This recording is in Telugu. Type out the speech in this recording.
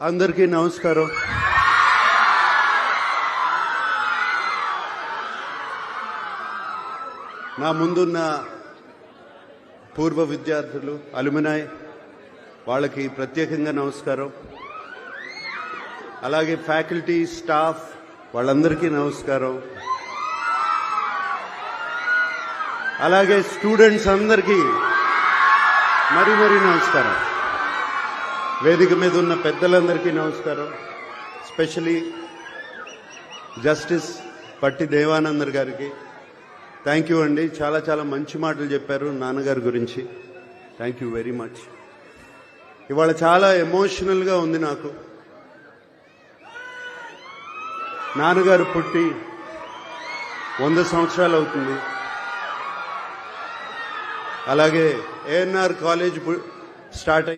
అందరికీ నమస్కారం. నా ముందున్న పూర్వ విద్యార్థులు అలుమినాయ్ వాళ్ళకి ప్రత్యేకంగా నమస్కారం. అలాగే ఫ్యాకల్టీ స్టాఫ్ వాళ్ళందరికీ నమస్కారం. అలాగే స్టూడెంట్స్ అందరికీ మరీ నమస్కారం. వేదిక మీద ఉన్న పెద్దలందరికీ నమస్కారం. స్పెషలీ జస్టిస్ పట్టి దేవానందర్ గారికి థ్యాంక్ యూ అండి. చాలా చాలా మంచి మాటలు చెప్పారు నాన్నగారి గురించి. Thank you very much. ఇవాళ చాలా ఎమోషనల్గా ఉంది నాకు. నాన్నగారు పుట్టి 100 సంవత్సరాలు అవుతుంది. అలాగే ఏఎన్ఆర్ కాలేజ్ స్టార్ట్